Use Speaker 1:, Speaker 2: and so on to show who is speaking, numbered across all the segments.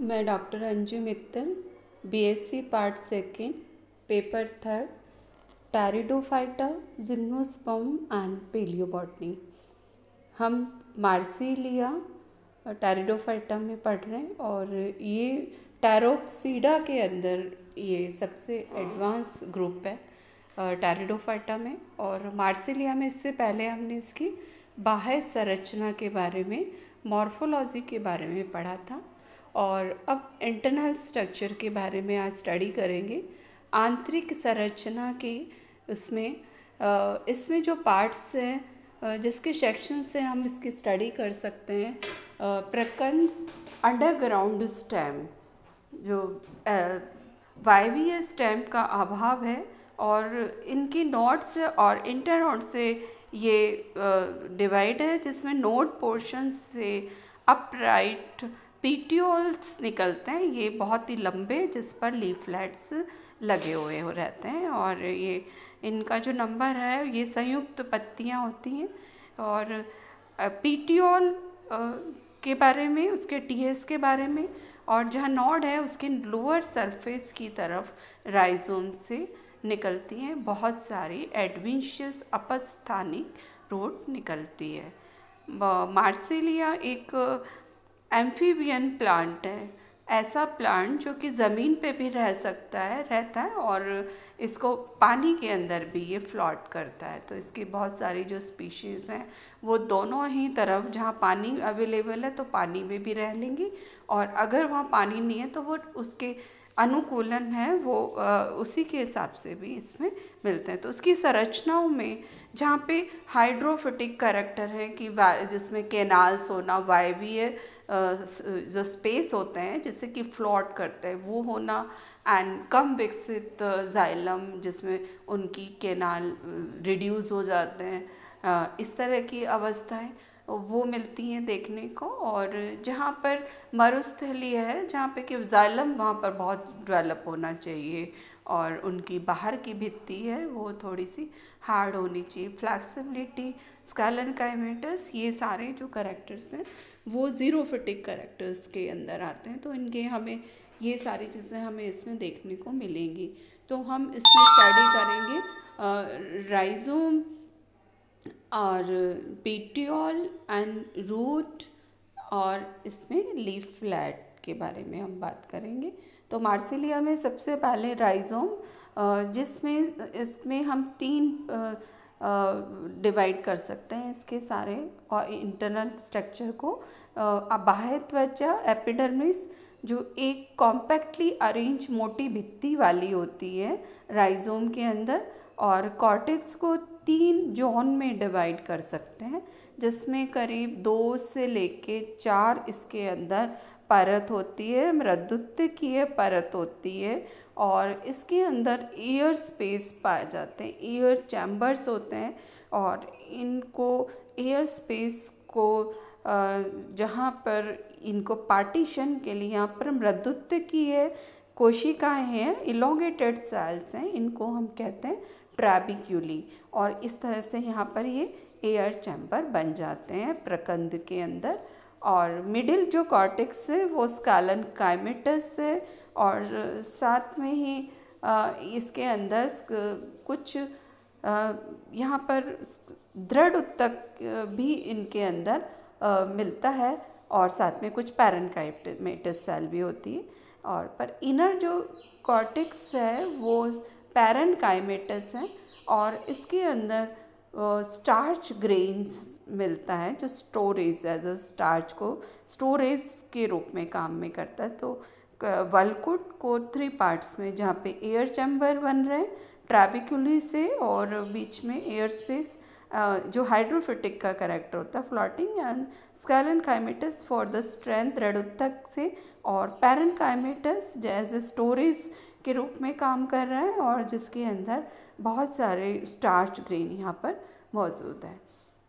Speaker 1: मैं doctor Anju Mittal, BSc part second, paper third, pteridophyta, gymnosperm and palaeobotany. हम Marsilea pteridophyta में पढ़ रहे हैं और ये टेरोप्सीडा के अंदर ये सबसे एडवांस ग्रुप है टेरिडोफाइटा में। और मार्सिलिया में इससे पहले हमने इसकी बाह्य संरचना के बारे में, मॉर्फोलॉजी के बारे में पढ़ा था और अब इंटरनल स्ट्रक्चर के बारे में आज स्टडी करेंगे। आंतरिक संरचना की इसमें जो पार्ट्स हैं, जिसके सेक्शन से हम इसकी स्टडी कर सकते हैं। प्रकंद, अंडरग्राउंड स्टेम, जो वायवीय स्टेम का अभाव है और इनकी नोड से और इंटरनोड से ये डिवाइड है, जिसमें नोड पोर्शन से अपराइट पीटियोल्स निकलते हैं। ये बहुत ही लंबे, जिस पर लीफलेट्स लगे हुए रहते हैं और ये इनका जो नंबर है, ये संयुक्त पत्तियां होती हैं। और पीटियोल के बारे में, उसके टीएस के बारे में, और जहाँ नोड है उसके लोअर सरफेस की तरफ राइजोम से निकलती हैं बहुत सारी एडवेंशियस अपस्थानिक रूट निकलती है। मार्सिलिया एक एम्फीबियन प्लांट है, ऐसा प्लांट जो कि ज़मीन पे भी रहता है और इसको पानी के अंदर भी ये फ्लोट करता है। तो इसकी बहुत सारी जो स्पीशीज़ हैं वो दोनों ही तरफ, जहाँ पानी अवेलेबल है तो पानी में भी रह लेंगी, और अगर वहाँ पानी नहीं है तो वो उसके अनुकूलन है वो उसी के हिसाब से भी इसमें मिलते हैं। तो उसकी संरचनाओं में जहाँ पे हाइड्रोफिटिक कैरेक्टर है कि जिसमें कैनाल्स होना, वायवीय जो स्पेस होते हैं जिससे कि फ्लोट करते हैं वो होना, एंड कम विकसित जाइलम जिसमें उनकी कैनाल रिड्यूस हो जाते हैं, इस तरह की अवस्थाएं वो मिलती हैं देखने को। और जहाँ पर मरुस्थली है, जहाँ पे कि जाइलम वहाँ पर बहुत डेवलप होना चाहिए और उनकी बाहर की भित्ति है वो थोड़ी सी हार्ड होनी चाहिए। फ्लैक्सिबिलिटी, स्कैलेनकाइमेटस, ये सारे जो कैरेक्टर्स हैं वो ज़ीरोफिटिक कैरेक्टर्स के अंदर आते हैं। तो इनके हमें ये सारी चीज़ें हमें इसमें देखने को मिलेंगी। तो हम इसमें स्टडी करेंगे राइजोम और पेटियोल एंड रूट, और इसमें लीफलेट के बारे में हम बात करेंगे। तो मार्सिलिया में सबसे पहले राइजोम, इसमें हम तीन डिवाइड कर सकते हैं इसके सारे और इंटरनल स्ट्रक्चर को। बाह्य त्वचा, एपिडर्मिस, जो एक कॉम्पैक्टली अरेंज मोटी भित्ति वाली होती है राइजोम के अंदर, और कॉर्टेक्स को 3 जोन में डिवाइड कर सकते हैं, जिसमें करीब 2 से लेके 4 इसके अंदर परत होती है, मृदुत्कीय परत होती है, और इसके अंदर एयर स्पेस पाए जाते हैं, एयर चैम्बर्स होते हैं। और इनको एयर स्पेस को जहाँ पर इनको पार्टीशन के लिए यहाँ पर मृदुत्कीय कोशिकाएं हैं, इलोंगेटेड सेल्स हैं, इनको हम कहते हैं ट्रैबिक्यूली, और इस तरह से यहाँ पर ये एयर चैम्बर बन जाते हैं प्रकंद के अंदर। और मिडिल जो कॉर्टेक्स है वो स्कैलेनकाइमेटस है, और साथ में ही इसके अंदर कुछ यहाँ पर दृढ़ उत्तक भी इनके अंदर मिलता है, और साथ में कुछ पैरेन्काइमेटस सेल भी होती है। और पर इनर जो कॉर्टेक्स है वो पैरेन्काइमेटस है, और इसके अंदर स्टार्च ग्रेन्स मिलता है जो स्टोरेज, एज अ स्टार्च को स्टोरेज के रूप में काम में करता है। तो वल्कुट को 3 पार्ट्स में, जहाँ पे एयर चैम्बर बन रहे हैं ट्रैबिक्यूली से, और बीच में एयर स्पेस जो हाइड्रोफिटिक का कैरेक्टर होता है, floating, and sclerenchymatous for the strength, दृढ़ से, और पैरेन्काइमेटस जैसे स्टोरेज के रूप में काम कर रहा है, और जिसके अंदर बहुत सारे स्टार्च ग्रेन यहाँ पर मौजूद है।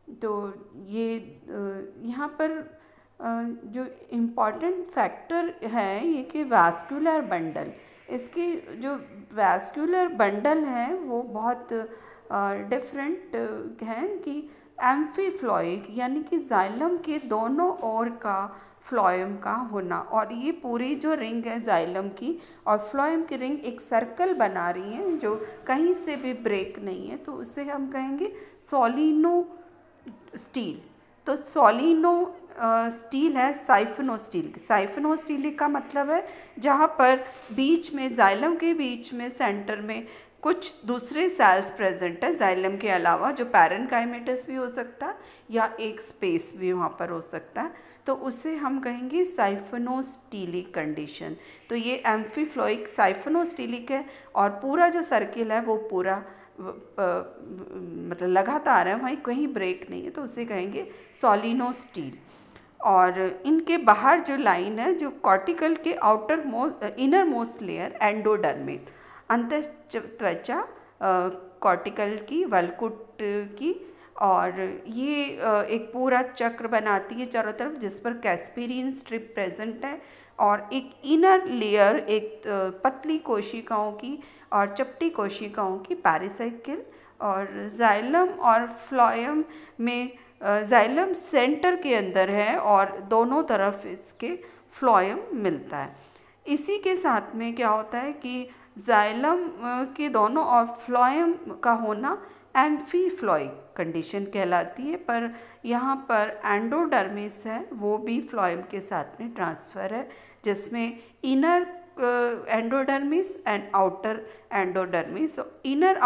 Speaker 1: तो ये यहाँ पर जो इम्पॉर्टेंट फैक्टर है ये कि वैस्कुलर बंडल, इसकी जो वैस्कुलर बंडल है वो बहुत डिफरेंट है कि एम्फीफ्लोइक, यानी कि जाइलम के दोनों ओर का फ्लोएम का होना। और ये पूरी जो रिंग है जाइलम की और फ्लोएम की रिंग एक सर्कल बना रही है जो कहीं से भी ब्रेक नहीं है, तो उसे हम कहेंगे सोलिनो स्टील। तो सोलिनो स्टील है साइफनो स्टील। साइफनो स्टील का मतलब है जहाँ पर बीच में जाइलम के बीच में सेंटर में कुछ दूसरे सेल्स प्रेजेंट है जाइलम के अलावा, जो पैरेनकाइमेटस भी हो सकता है या एक स्पेस भी वहाँ पर हो सकता है, तो उसे हम कहेंगे साइफनोस्टीलिक कंडीशन। तो ये एम्फीफ्लोइक साइफनोस्टीलिक है और पूरा जो सर्किल है वो पूरा मतलब लगातार है, वहीं कहीं ब्रेक नहीं है, तो उसे कहेंगे सोलिनोस्टील। और इनके बाहर जो लाइन है जो कॉर्टिकल के outermost innermost layer endodermis अंतःत्वचा कॉर्टिकल की वल्कुट की, और ये एक पूरा चक्र बनाती है चारों तरफ जिस पर कैस्पेरियन स्ट्रिप प्रेजेंट है, और एक इनर लेयर एक पतली कोशिकाओं की और चपटी कोशिकाओं की पेरिसाइकिल। और जाइलम और फ्लोएम में जाइलम सेंटर के अंदर है और दोनों तरफ इसके फ्लोएम मिलता है। इसी के साथ में क्या होता है कि जाइलम के दोनों और फ्लोएम का होना एम्फीफ्लोइक कंडीशन कहलाती है, पर यहाँ पर एंडोडर्मिस है वो भी फ्लोएम के साथ में ट्रांसफ़र है, जिसमें inner endodermis and outer endodermis. Inner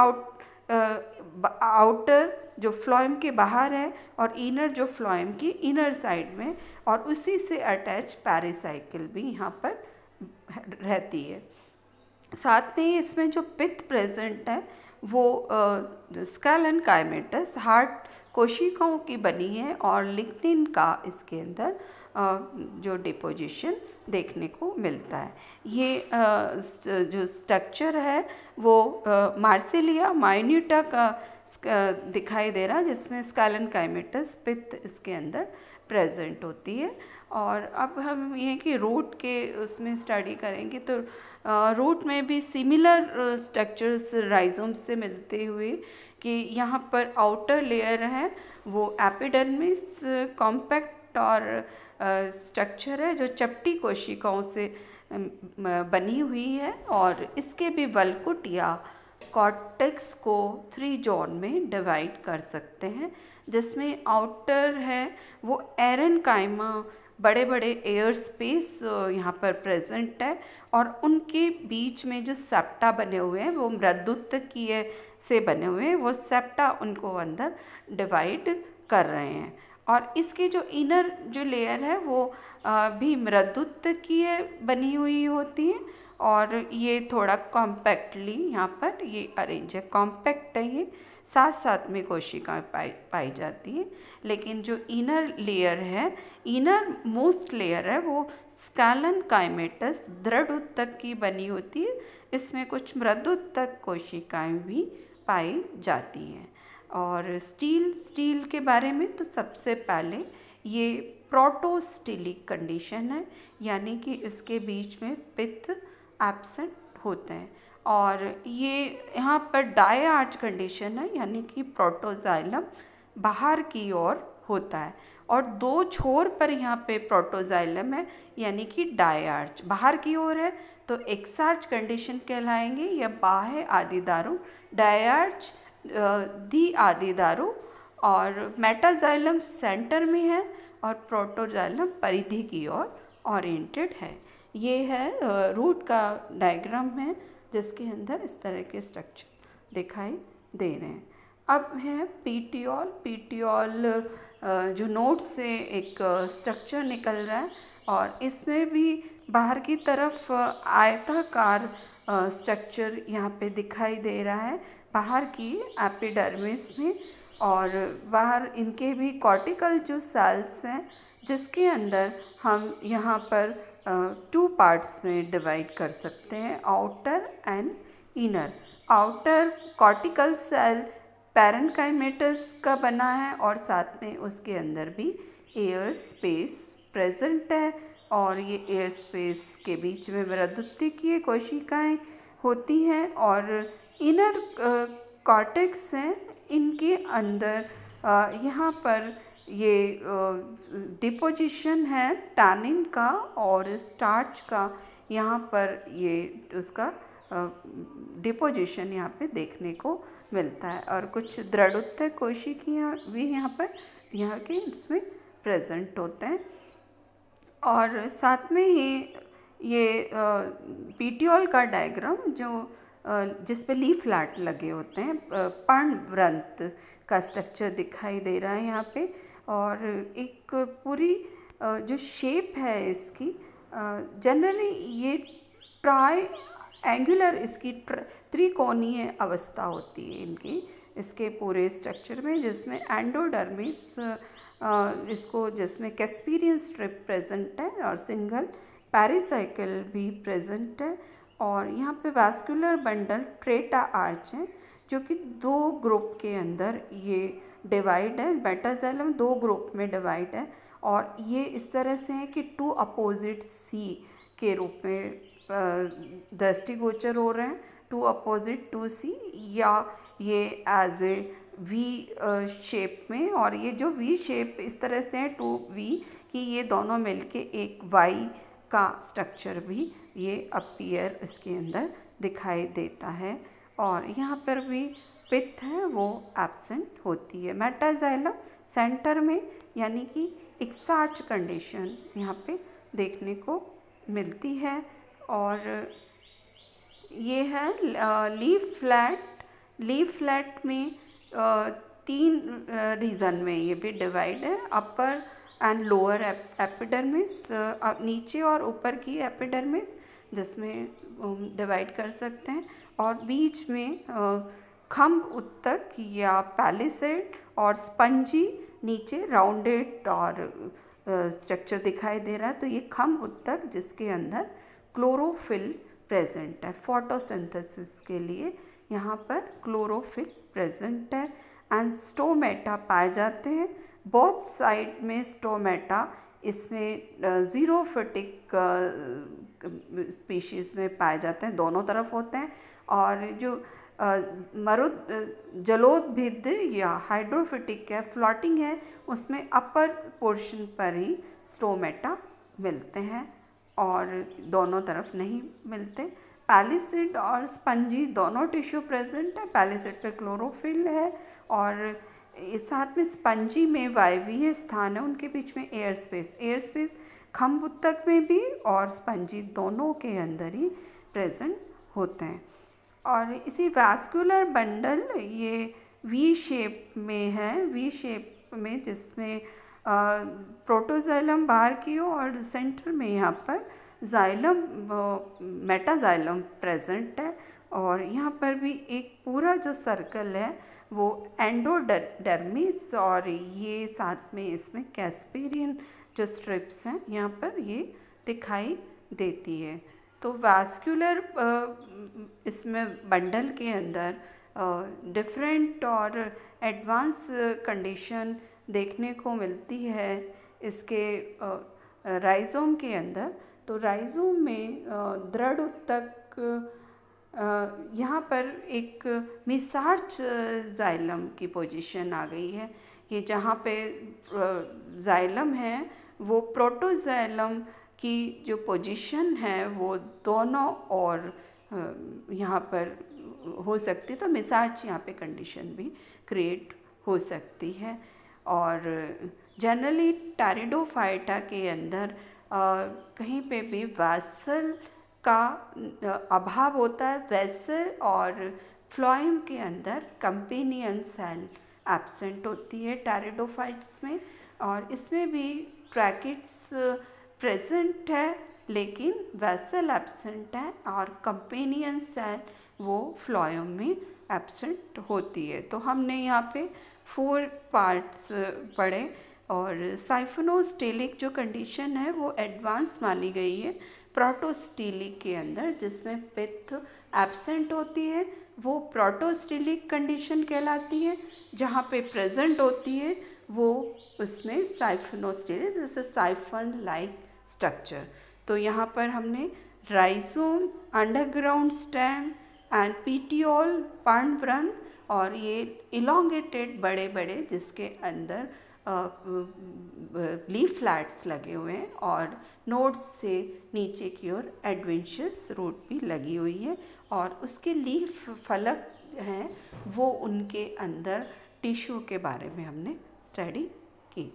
Speaker 1: outer जो फ्लोएम के बाहर है और इनर जो फ्लोएम की इनर साइड में, और उसी से अटैच पेरिसाइकिल भी यहाँ पर रहती है। साथ में इसमें जो पित्त प्रेजेंट है वो स्केलन काइमेटस हार्ट कोशिकाओं की बनी है, और लिग्निन का इसके अंदर जो डिपोजिशन देखने को मिलता है। ये जो स्ट्रक्चर है वो मार्सिलिया माइन्यूटा का दिखाई दे रहा है, जिसमें स्केलन काइमेटस पित्त इसके अंदर प्रेजेंट होती है। और अब हम ये कि रूट के उसमें स्टडी करेंगे, तो रूट में भी सिमिलर स्ट्रक्चर्स राइजोम से मिलते हुए कि यहाँ पर आउटर लेयर है वो एपिडर्मिस कॉम्पैक्ट और स्ट्रक्चर है जो चपटी कोशिकाओं से बनी हुई है, और इसके भी वल्कुट या कॉर्टेक्स को 3 जोन में डिवाइड कर सकते हैं, जिसमें आउटर है वो एरेनकाइमा बड़े बड़े एयर स्पेस यहाँ पर प्रेजेंट है, और उनके बीच में जो सेप्टा बने हुए हैं वो मृदुत्तकीय से बने हुए हैं, वो सेप्टा उनको अंदर डिवाइड कर रहे हैं। और इसकी जो इनर जो लेयर है वो भी मृदुत्तकीय बनी हुई होती है, और ये थोड़ा कॉम्पैक्टली यहाँ पर ये अरेंज है, कॉम्पैक्ट है, ये साथ साथ में कोशिकाएं पाई जाती हैं। लेकिन जो इनर लेयर है, इनर मोस्ट लेयर है, वो स्केलन काइमेटस दृढ़ उत्तक की बनी होती है, इसमें कुछ मृदुत्तक कोशिकाएं भी पाई जाती हैं। और स्टील के बारे में तो सबसे पहले ये प्रोटोस्टिलिक कंडीशन है, यानी कि इसके बीच में पित्त एब्सेंट होते हैं, और ये यहाँ पर डायआर्च कंडीशन है, यानी कि प्रोटोजाइलम बाहर की ओर होता है, और 2 छोर पर यहाँ पे प्रोटोजाइलम है, यानी कि डायआर्च बाहर की ओर है, तो एक्सार्च कंडीशन कहलाएंगे, या बाह्य आदिदारू डायआर्च दी आदिदारू, और मेटाजाइलम सेंटर में है और प्रोटोजाइलम परिधि की ओर ओरिएंटेड है। ये है रूट का डायग्राम है जिसके अंदर इस तरह के स्ट्रक्चर दिखाई दे रहे हैं। अब है पीटियोल जो नोड से एक स्ट्रक्चर निकल रहा है, और इसमें भी बाहर की तरफ आयताकार स्ट्रक्चर यहाँ पे दिखाई दे रहा है बाहर की एपिडर्मिस में, और बाहर इनके भी कॉर्टिकल जो सेल्स हैं जिसके अंदर हम यहाँ पर 2 पार्ट्स में डिवाइड कर सकते हैं, outer and inner. Outer cortical cell parenchymatous का बना है, और साथ में उसके अंदर भी एयर स्पेस प्रेजेंट है, और ये एयर स्पेस के बीच में मृदुत्तकीय कोशिकाएं होती हैं, और इनर कॉर्टेक्स हैं, इनके अंदर यहाँ पर ये डिपोजिशन है टैनिन का और स्टार्च का, यहाँ पर ये उसका डिपोजिशन यहाँ पे देखने को मिलता है। और कुछ दृढ़ोत्तर कोशिकाएं भी यहाँ के इसमें प्रेजेंट होते हैं। और साथ में ही ये पीटियोल का डायग्राम जो जिस पे लीफ फ्लैट लगे होते हैं, पर्णवृंत का स्ट्रक्चर दिखाई दे रहा है यहाँ पे। और एक पूरी जो शेप है इसकी, जनरली ये ट्राई एंगुलर इसकी त्रिकोणीय अवस्था होती है इनकी, इसके पूरे स्ट्रक्चर में, जिसमें एंडोडर्मिस इसको जिसमें कैस्पीरियन स्ट्रिप प्रेजेंट है और सिंगल पेरिसाइकिल भी प्रेजेंट है। और यहाँ पे वैस्कुलर बंडल ट्रेटा आर्च है जो कि 2 ग्रुप के अंदर ये डिवाइड है। मेटाजाइलम 2 ग्रुप में डिवाइड है और ये इस तरह से है कि 2 अपोजिट सी के रूप में दृष्टिगोचर हो रहे हैं, 2 अपोजिट 2 सी, या ये एज ए वी शेप में। और ये जो वी शेप इस तरह से है 2V कि ये दोनों मिलके एक Y का स्ट्रक्चर भी ये अपीयर इसके अंदर दिखाई देता है। और यहाँ पर भी पित्त है वो एब्सेंट होती है। मेटाजाइलम सेंटर में, यानी कि एक सार्च कंडीशन यहाँ पे देखने को मिलती है। और ये है लीफ फ्लैट में 3 रीजन में ये भी डिवाइड है, अपर एंड लोअर एपिडर्मिस, नीचे और ऊपर की एपिडर्मिस जिसमें डिवाइड कर सकते हैं। और बीच में खम्भ उत्तक या पैलिसेड और स्पंजी, नीचे राउंडेड और स्ट्रक्चर दिखाई दे रहा है। तो ये खम्भ उत्तक जिसके अंदर क्लोरोफिल प्रेजेंट है, फोटोसिंथेसिस के लिए यहाँ पर क्लोरोफिल प्रेजेंट है। एंड स्टोमेटा पाए जाते हैं बोथ साइड में। स्टोमेटा इसमें जीरोफिटिक स्पीशीज़ में पाए जाते हैं, दोनों तरफ होते हैं। और जो जलोदभिद या हाइड्रोफिटिक है, फ्लोटिंग है, उसमें अपर पोर्शन पर ही स्टोमेटा मिलते हैं और दोनों तरफ नहीं मिलते। पैलिसिड और स्पंजी दोनों टिश्यू प्रेजेंट है। पैलिसिड पे क्लोरोफिल है और साथ में स्पंजी में वायवीय स्थान है, उनके बीच में एयर स्पेस खम्भ उत्तक में भी और स्पंजी दोनों के अंदर ही प्रेजेंट होते हैं। और इसी वैस्कुलर बंडल ये वी शेप में है, वी शेप में, जिसमें प्रोटोजाइलम बाहर की ओर और सेंटर में यहाँ पर जाइलम मेटाजाइलम प्रेजेंट है। और यहाँ पर भी एक पूरा जो सर्कल है वो एंडोडर्मिस, और ये साथ में इसमें कैस्पेरियन जो स्ट्रिप्स हैं यहाँ पर ये दिखाई देती है। तो वैस्कुलर इसमें बंडल के अंदर डिफरेंट और एडवांस कंडीशन देखने को मिलती है इसके राइजोम के अंदर। तो राइजोम में दृढ़ उत्तक, यहाँ पर एक मिसार्च जाइलम की पोजीशन आ गई है कि जहाँ पे जाइलम है वो प्रोटोजाइलम की जो पोजीशन है वो दोनों और यहाँ पर हो सकती है। तो मिसार्च यहाँ पे कंडीशन भी क्रिएट हो सकती है। और जनरली टेरिडोफाइटा के अंदर कहीं पे भी वैसल का अभाव होता है। वैसल और फ्लोएम के अंदर कंपेनियन सेल एब्सेंट होती है टेरिडोफाइट्स में। और इसमें भी ट्रैकिट्स प्रेजेंट है लेकिन वैसल एब्सेंट है और कंपेनियन सेल वो फ्लोएम में एब्सेंट होती है। तो हमने यहाँ पे 4 पार्ट्स पढ़े। और साइफोनोस्टेलिक जो कंडीशन है वो एडवांस मानी गई है प्रोटोस्टेलिक के अंदर, जिसमें पित्त एब्सेंट होती है वो प्रोटोस्टेलिक कंडीशन कहलाती है। जहाँ पे प्रेजेंट होती है वो उसमें साइफोनोस्टेलिक, जैसे साइफन लाइक स्ट्रक्चर। तो यहाँ पर हमने rhizome, underground stem and petiole, पर्णवृंत और ये इलोंगेटेड बड़े बड़े जिसके अंदर लीफ फ्लैट्स लगे हुए हैं और नोड्स से नीचे की ओर एडवेंचर्स रूट भी लगी हुई है और उसके लीफ फलक हैं वो उनके अंदर टिश्यू के बारे में हमने स्टडी की।